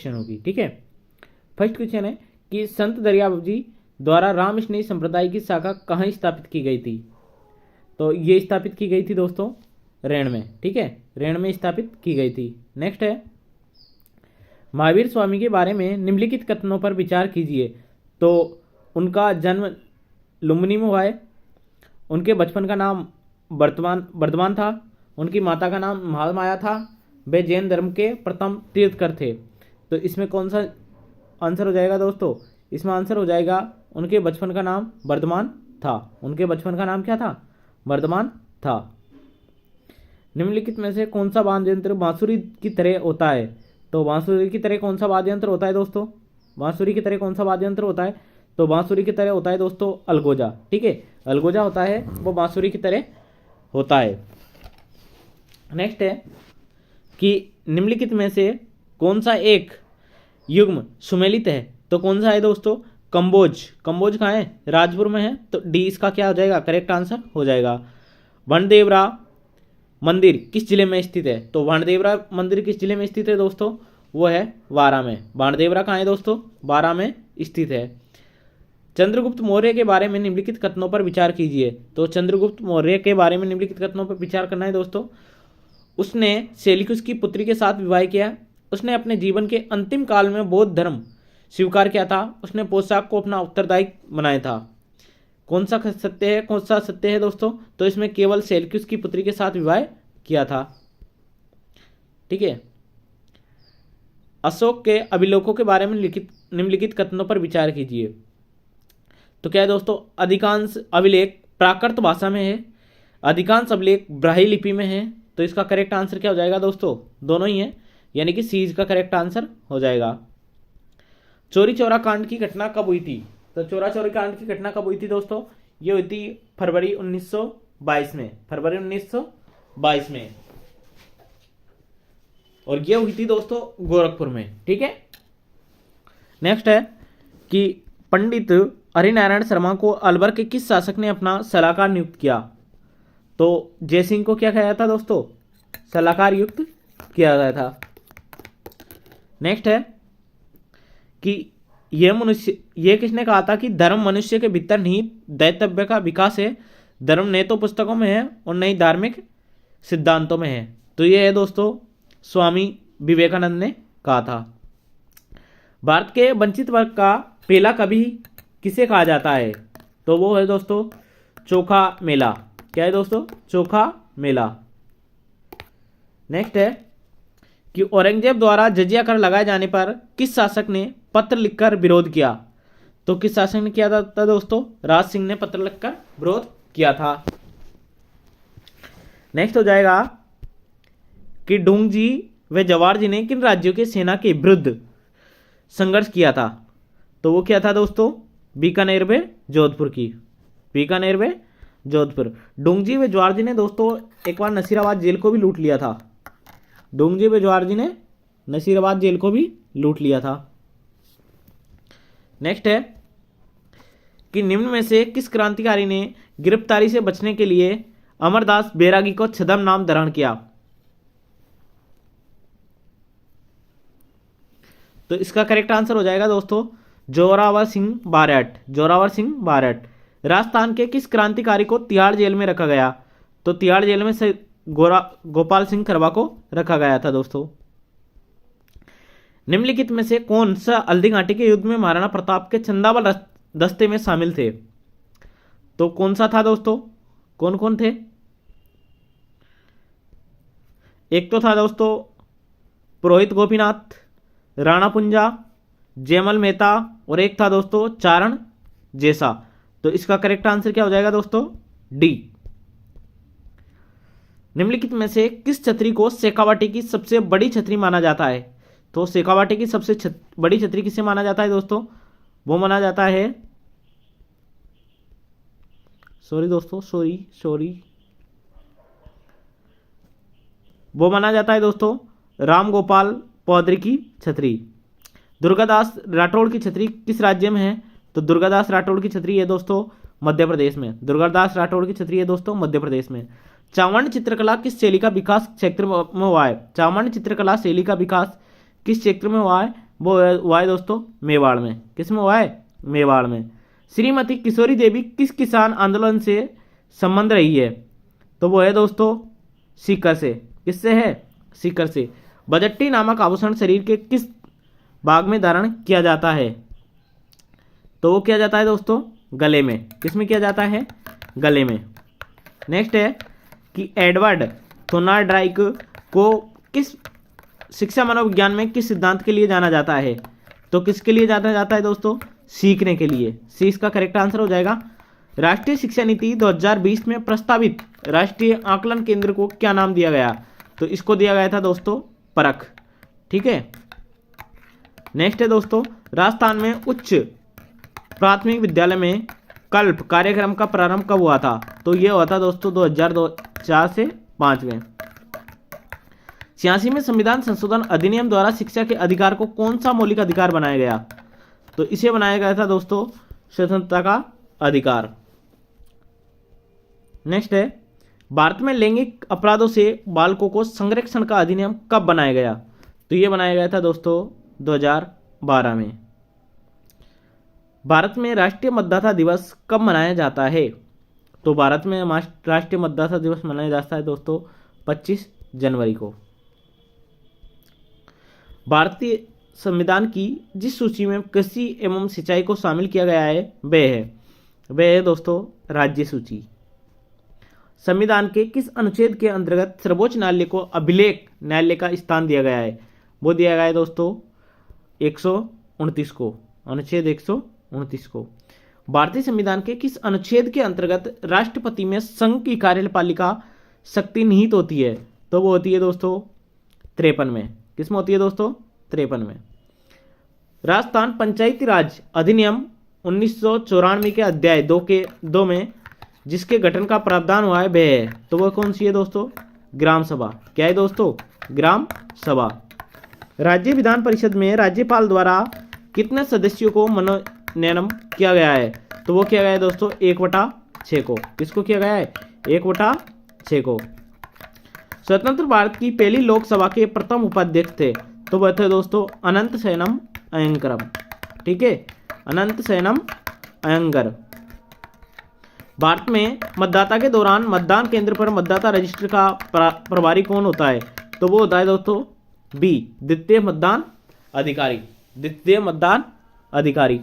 Question होगी। ठीक है, फर्स्ट क्वेश्चन है कि संत दरियाबाबू जी द्वारा राम स्नेही संप्रदाय की शाखा कहाँ स्थापित की गई थी? तो ये स्थापित की गई थी दोस्तों रेण में। ठीक है, रेण में स्थापित की गई थी। नेक्स्ट है महावीर स्वामी के बारे में निम्नलिखित कथनों पर विचार कीजिए। तो उनका जन्म लुम्बिनी में हुआ है, उनके बचपन का नाम वर्धमान था, उनकी माता का नाम महामाया था, वे जैन धर्म के प्रथम तीर्थकर थे। तो इसमें कौन सा आंसर हो जाएगा दोस्तों? इसमें आंसर हो जाएगा उनके बचपन का नाम वर्धमान था। उनके बचपन का नाम क्या था? वर्धमान था। निम्नलिखित में से कौन सा वाद्य यंत्र बांसुरी की तरह होता है? तो बांसुरी की तरह कौन सा वाद्य यंत्र होता है दोस्तों? बांसुरी की तरह कौन सा वाद्य यंत्र होता है? तो बांसुरी की तरह होता है दोस्तों अलगोजा। ठीक है, अलगोजा होता है वो बांसुरी की तरह होता है। नेक्स्ट है कि निम्नलिखित में से कौन सा एक युग्म सुमेलित है? तो कौन सा है दोस्तों? कंबोज। कंबोज कहाँ है? राजपुर में है। तो डी इसका क्या हो जाएगा? करेक्ट आंसर हो जाएगा। वनदेवरा मंदिर किस जिले में स्थित है? तो वाणदेवरा मंदिर किस जिले में स्थित है दोस्तों? वो है बारां में। वाणदेवरा कहाँ है दोस्तों? बारां में स्थित है। चंद्रगुप्त मौर्य के बारे में निम्नलिखित कथनों पर विचार कीजिए। तो चंद्रगुप्त मौर्य के बारे में निम्नलिखित कथनों पर विचार करना है दोस्तों। उसने सेल्यूकस की पुत्री के साथ विवाह किया। उसने अपने जीवन के अंतिम काल में बौद्ध धर्म स्वीकार किया था। उसने पोशाक को अपना उत्तरदायी बनाया था। कौन सा सत्य है? कौन सा सत्य है दोस्तों? तो इसमें केवल सेल्यूकस की पुत्री के साथ विवाह किया था। ठीक है, अशोक के अभिलेखों के बारे में निम्नलिखित कथनों पर विचार कीजिए। तो क्या है दोस्तों? अधिकांश अभिलेख प्राकृत भाषा में है, अधिकांश अभिलेख ब्राह्मी लिपि में है। तो इसका करेक्ट आंसर क्या हो जाएगा दोस्तों? दोनों ही है, यानी कि सी का करेक्ट आंसर हो जाएगा। चोरी चौरा कांड की घटना कब हुई थी? तो चोरा चोरी कांड की घटना कब हुई थी दोस्तों? ये हुई थी फरवरी 1922 में। फरवरी 1922 में, और ये हुई थी दोस्तों गोरखपुर में। ठीक है, नेक्स्ट है कि पंडित हरिनारायण शर्मा को अलवर के किस शासक ने अपना सलाहकार नियुक्त किया? तो जयसिंह को क्या किया था दोस्तों? सलाहकार नियुक्त किया गया था। नेक्स्ट है कि ये किसने कहा था कि धर्म मनुष्य के भीतर निहित दैतव्य का विकास है। धर्म न तो पुस्तकों में है और न ही धार्मिक सिद्धांतों में है। तो ये है दोस्तों स्वामी विवेकानंद ने कहा था। भारत के वंचित वर्ग का पहला कवि किसे कहा जाता है? तो वो है दोस्तों चोखा मेला। क्या है दोस्तों? चोखा मेला। नेक्स्ट है कि औरंगजेब द्वारा जजिया कर लगाए जाने पर किस शासक ने पत्र लिखकर विरोध किया? तो किस शासक ने किया था दोस्तों? राज सिंह ने पत्र लिखकर विरोध किया था। नेक्स्ट हो जाएगा कि ढूंग जी व जवाहर जी ने किन राज्यों की सेना के विरुद्ध संघर्ष किया था? तो वो क्या था दोस्तों? बीकानेर व जोधपुर की। बीकानेर व जोधपुर। ढूंगजी व जवाहर जी ने दोस्तों एक बार नसीराबाद जेल को भी लूट लिया था। ढूंगजी व जवाहर जी ने नसीराबाद जेल को भी लूट लिया था। नेक्स्ट है कि निम्न में से किस क्रांतिकारी ने गिरफ्तारी से बचने के लिए अमरदास बैरागी को छद्म नाम धारण किया? तो इसका करेक्ट आंसर हो जाएगा दोस्तों जोरावर सिंह बारट। जोरावर सिंह बारट। राजस्थान के किस क्रांतिकारी को तिहाड़ जेल में रखा गया? तो तिहाड़ जेल में से गोपाल सिंह खरवा को रखा गया था दोस्तों। निम्नलिखित में से कौन सा हल्दी घाटी के युद्ध में महाराणा प्रताप के चंदावल दस्ते में शामिल थे? तो कौन सा था दोस्तों? कौन कौन थे? एक तो था दोस्तों पुरोहित गोपीनाथ, राणा पुंजा, जयमल मेहता, और एक था दोस्तों चारण जैसा। तो इसका करेक्ट आंसर क्या हो जाएगा दोस्तों? डी। निम्नलिखित में से किस छतरी को शेखावाटी की सबसे बड़ी छतरी माना जाता है? तो शेखावाटी की सबसे बड़ी छतरी किसे माना जाता है दोस्तों? वो माना जाता है वो माना जाता है दोस्तों राम गोपाल पौधरी की छतरी। दुर्गादास राठौड़ की छतरी किस राज्य में है? तो दुर्गादास राठौड़ की छतरी है दोस्तों मध्य प्रदेश में। दुर्गादास राठौड़ की छतरी है दोस्तों मध्य प्रदेश में। चावर्ण चित्रकला किस शैली का विकास क्षेत्र में हुआ है? चावर्ण चित्रकला शैली का विकास किस क्षेत्र में हुआ है? वो हुआ है दोस्तों मेवाड़ में। किस में हुआ है? मेवाड़ में। श्रीमती किशोरी देवी किस किसान आंदोलन से संबंध रही है? तो वो है दोस्तों सीकर से। किससे है? सीकर से। बजट्टी नामक आभूषण शरीर के किस भाग में धारण किया जाता है? तो वो किया जाता है दोस्तों गले में। किस में किया जाता है? गले में। नेक्स्ट है कि एडवर्ड थोर्नडाइक को किस शिक्षा मनोविज्ञान में किस सिद्धांत के लिए जाना जाता है? तो किसके लिए जाना जाता है दोस्तों? सीखने के लिए। सी इसका करेक्ट आंसर हो जाएगा। राष्ट्रीय शिक्षा नीति 2020 में प्रस्तावित राष्ट्रीय आकलन केंद्र को क्या नाम दिया गया? तो इसको दिया गया था दोस्तों परख। ठीक है। नेक्स्ट है दोस्तों राजस्थान में उच्च प्राथमिक विद्यालय में कल्प कार्यक्रम का प्रारंभ कब हुआ था? तो ये हुआ था दोस्तों 2004 से 5 में। 86 में संविधान संशोधन अधिनियम द्वारा शिक्षा के अधिकार को कौन सा मौलिक अधिकार बनाया गया? तो इसे बनाया गया था दोस्तों स्वतंत्रता का अधिकार। नेक्स्ट है भारत में लैंगिक अपराधों से बालकों को संरक्षण का अधिनियम कब बनाया गया? तो ये बनाया गया था दोस्तों 2012 में। भारत में राष्ट्रीय मतदाता दिवस कब मनाया जाता है? तो भारत में राष्ट्रीय मतदाता दिवस मनाया जाता है दोस्तों 25 जनवरी को। भारतीय संविधान की जिस सूची में कृषि एवं सिंचाई को शामिल किया गया है वह है दोस्तों राज्य सूची। संविधान के किस अनुच्छेद के अंतर्गत सर्वोच्च न्यायालय को अभिलेख न्यायालय का स्थान दिया गया है? वो दिया गया है दोस्तों 129 को, अनुच्छेद 129 को। भारतीय संविधान के किस अनुच्छेद के अंतर्गत राष्ट्रपति में संघ की कार्यपालिका शक्ति निहित होती है? तो वो होती है दोस्तों 53 में। किसमें होती है दोस्तों? 53 में। राजस्थान पंचायती राज अधिनियम 1994 के अध्याय 2 में जिसके गठन का प्रावधान हुआ है वह है, तो वह कौन सी है दोस्तों? ग्राम सभा। क्या है दोस्तों? ग्राम सभा। राज्य विधान परिषद में राज्यपाल द्वारा कितने सदस्यों को मनोनयन किया गया है? तो वो किया गया है दोस्तों 1/6 को। किसको किया गया है? 1/6 को। स्वतंत्र भारत की पहली लोकसभा के प्रथम उपाध्यक्ष थे, तो वह थे दोस्तों अनंत शयनम अयंगरम। ठीक है, अनंत शयनम अयंगर। भारत में मतदाता के दौरान मतदान केंद्र पर मतदाता रजिस्टर का प्रभारी कौन होता है? तो वो होता है दोस्तों बी, द्वितीय मतदान अधिकारी। द्वितीय मतदान अधिकारी।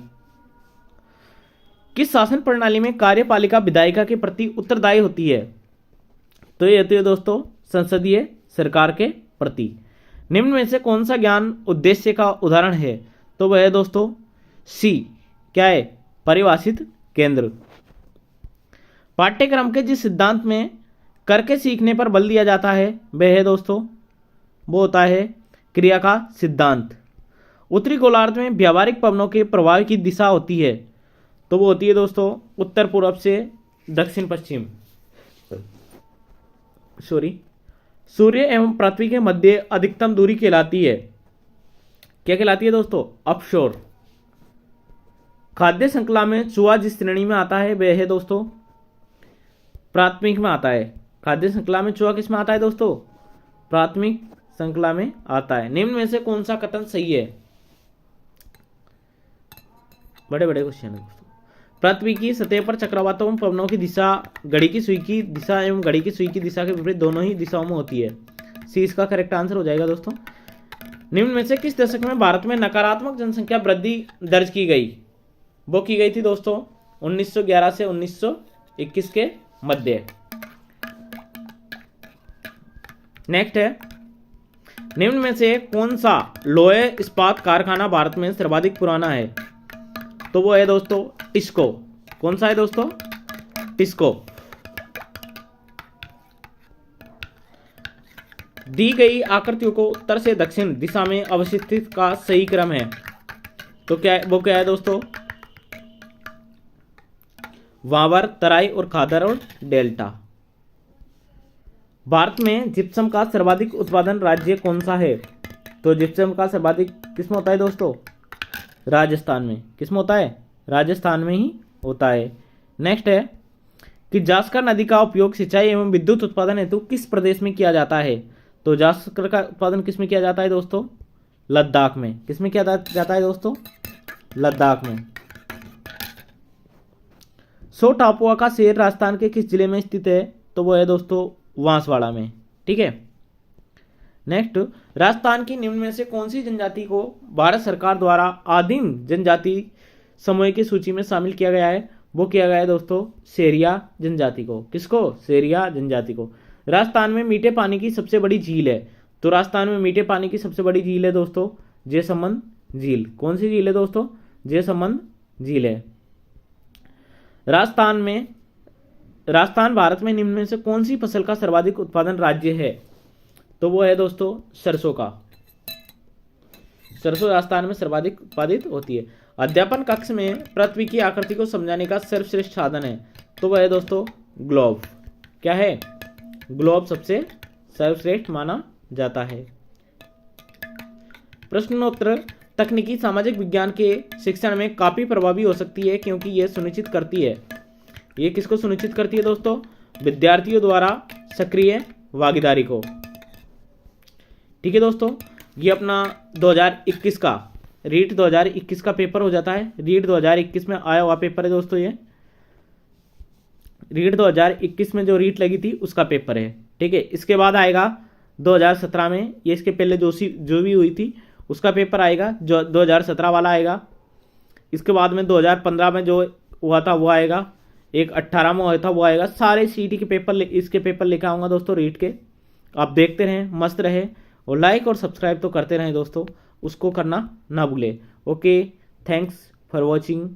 किस शासन प्रणाली में कार्यपालिका विधायिका के प्रति उत्तरदायी होती है? तो ये होती है दोस्तों संसदीय सरकार के प्रति। निम्न में से कौन सा ज्ञान उद्देश्य का उदाहरण है? तो वह है दोस्तों सी, क्या है? परिभाषित केंद्र। पाठ्यक्रम के जिस सिद्धांत में करके सीखने पर बल दिया जाता है वह है दोस्तों, वो होता है क्रिया का सिद्धांत। उत्तरी गोलार्ध में व्यावहारिक पवनों के प्रवाह की दिशा होती है, तो वो होती है दोस्तों उत्तर पूर्व से दक्षिण पश्चिम। सूर्य एवं पृथ्वी के मध्य अधिकतम दूरी कहलाती है, क्या कहलाती है दोस्तों? अपशोर। खाद्य श्रृंखला में चूहा जिस श्रेणी में आता है वह है दोस्तों प्राथमिक में आता है। खाद्य श्रृंखला में चूहा किस में आता है दोस्तों? प्राथमिक श्रृंखला में आता है। निम्न में से कौन सा कथन सही है? बड़े बड़े क्वेश्चन है दोस्तों। पृथ्वी की सतह पर चक्रवातों एवं पवनों की दिशा घड़ी की सुई की दिशा एवं घड़ी की सुई की दिशा के विपरीत दोनों ही दिशाओं में होती है। सी इसका करेक्ट आंसर हो जाएगा दोस्तों। निम्न में से किस दशक में भारत में नकारात्मक जनसंख्या वृद्धि दर्ज की गई? वो की गई थी दोस्तों 1911 से 1921 के मध्य। नेक्स्ट है निम्न में से कौन सा लोहे इस्पात कारखाना भारत में सर्वाधिक पुराना है? तो वो है दोस्तों टिस्को। कौन सा है दोस्तों? टिस्को। दी गई आकृतियों को उत्तर से दक्षिण दिशा में अवस्थित का सही क्रम है, तो क्या वो क्या है दोस्तों? वावर, तराई और खादर और डेल्टा। भारत में जिप्सम का सर्वाधिक उत्पादन राज्य कौन सा है? तो जिप्सम का सर्वाधिक किसमें होता है दोस्तों? राजस्थान में। किसमें होता है? राजस्थान में ही होता है। नेक्स्ट है कि जास्कर नदी का उपयोग सिंचाई एवं विद्युत उत्पादन हेतु किस प्रदेश में किया जाता है? तो जास्कर का उत्पादन किस में किया जाता है दोस्तों? लद्दाख में। किसमें किया जाता है दोस्तों? लद्दाख में। सो टापुआ का शेर राजस्थान के किस जिले में स्थित है? तो वो है दोस्तों बांसवाड़ा में। ठीक है। नेक्स्ट, राजस्थान की निम्न में से कौन सी जनजाति को भारत सरकार द्वारा आदिम जनजाति समूह की सूची में शामिल किया गया है? वो किया गया है दोस्तों सेरिया जनजाति को। किसको? सेरिया जनजाति को। राजस्थान में मीठे पानी की सबसे बड़ी झील है। तो राजस्थान में मीठे पानी की सबसे बड़ी झील है दोस्तों जयसमंद झील। कौन सी झील है दोस्तों? जयसमंद झील है। राजस्थान भारत में निम्न में से कौन सी फसल का सर्वाधिक उत्पादन राज्य है? तो वो है दोस्तों सरसों का। सरसों राजस्थान में सर्वाधिक उत्पादित होती है। अध्यापन कक्ष में पृथ्वी की आकृति को समझाने का सर्वश्रेष्ठ साधन है। तो वह है दोस्तों ग्लोब। क्या है? ग्लोब सबसे सर्वश्रेष्ठ माना जाता है। प्रश्नोत्तर तकनीकी सामाजिक विज्ञान के शिक्षण में काफी प्रभावी हो सकती है क्योंकि यह सुनिश्चित करती है, ये किसको सुनिश्चित करती है दोस्तों? विद्यार्थियों द्वारा सक्रिय भागीदारी को। ठीक है दोस्तों, ये अपना 2021 का रीट 2021 का पेपर हो जाता है। रीट 2021 में आया हुआ पेपर है दोस्तों ये। रीट 2021 में जो रीट लगी थी उसका पेपर है। ठीक है। इसके बाद आएगा 2017 में, ये इसके पहले जो भी हुई थी उसका पेपर आएगा, जो 2017 वाला आएगा। इसके बाद में 2015 में जो हुआ था वो आएगा, एक 18 में हुआ था वो आएगा। सारे सीटी के पेपर इसके पेपर लेकर आऊँगा दोस्तों रीट के। आप देखते रहें, मस्त रहे, और लाइक और सब्सक्राइब तो करते रहें दोस्तों, उसको करना ना भूलें। Okay, thanks for watching.